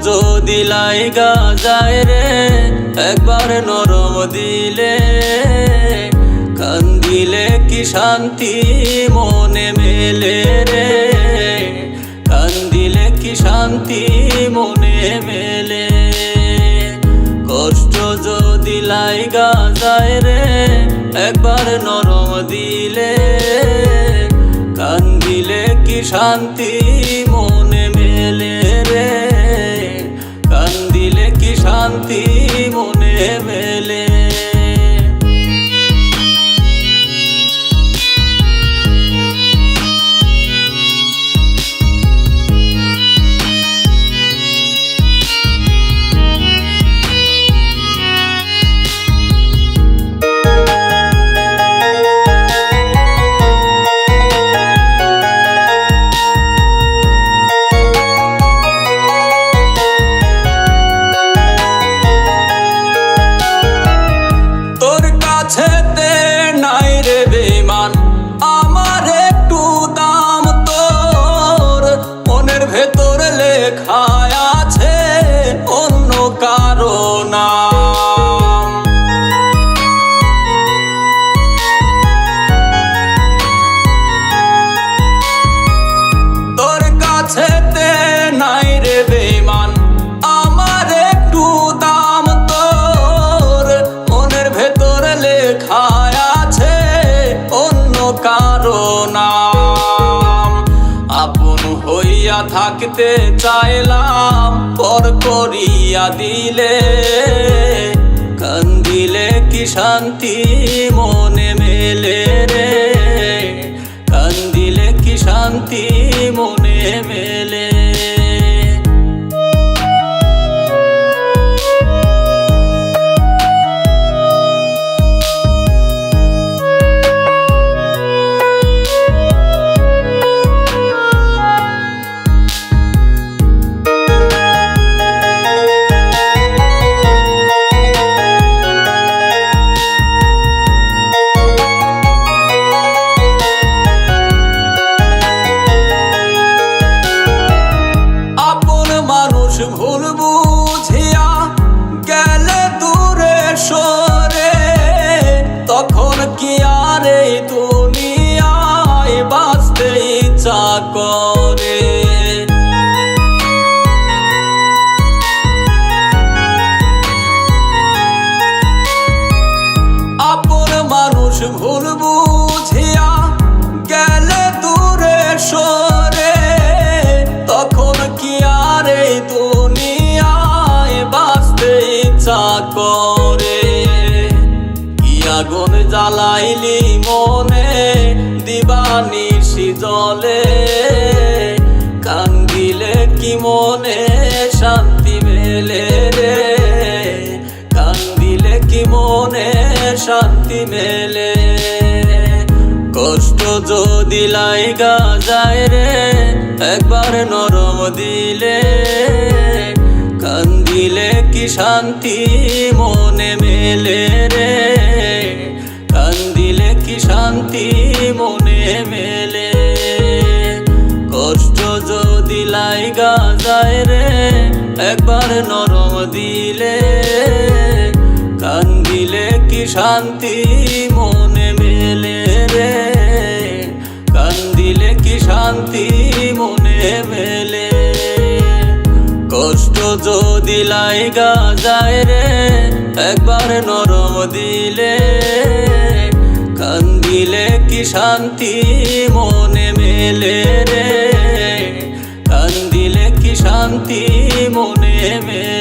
যদি লাইগা যায় রে একবার নরম দিলে, কান্দিলে কি শান্তি মনে মেলে রে, কান্দিলে কি শান্তি মনে মেলে। কষ্ট যদি লাইগা যায় রে একবার নরম দিলে, কান্দিলে কি শান্তি মনে মেলে রে, কান্দিলে কি শান্তি মনে মেলে। ভেতর লেখা আছে অন্য কারো নাম, তোর কাছেতে নাই রে বেঈমান আমার একটু দাম, তোর মনের ভেতর লেখা আছে অন্য কারো নাম। আপন হইয়া থাকতে চাইলাম পর করিয়া দিলে, কান্দিলে কি শান্তি মনে মেলে রে, কান্দিলে কি শান্তি মনে মেলে। ভুল বুঝিয়া গেলে দূরে সরে, তখন কি আর এই দুনিয়ায় বাঁচতে ইচ্ছা করে। আপন মানুষ ভুল বুঝিয়া গেলে দূরে সরে, তখন কি আর এই দুনিয়ায় বাঁচতে ইচ্ছা করে। কি আগুন জ্বালাইলি মনে দিবানিশি জলে, কান্দিলে কি মনে শান্তি মেলে রে, কান্দিলে কি মনে শান্তি মেলে। কষ্ট যদি লাইগা যায় রে একবার নরম দিলে, কান্দিলে কি শান্তি মনে মেলে রে, কান্দিলে কি শান্তি মনে মেলে। কষ্ট যদি লাইগা যায় রে একবার নরম দিলে, কান্দিলে কি শান্তি মনে মেলে রে, কান্দিলে কি শান্তি মনে মেলে। কষ্ট যদি লাইগা যায় রে একবার নরম দিলে, কান্দিলে কি শান্তি মনে মেলে রে, কান্দিলে কি শান্তি মনে মেলে।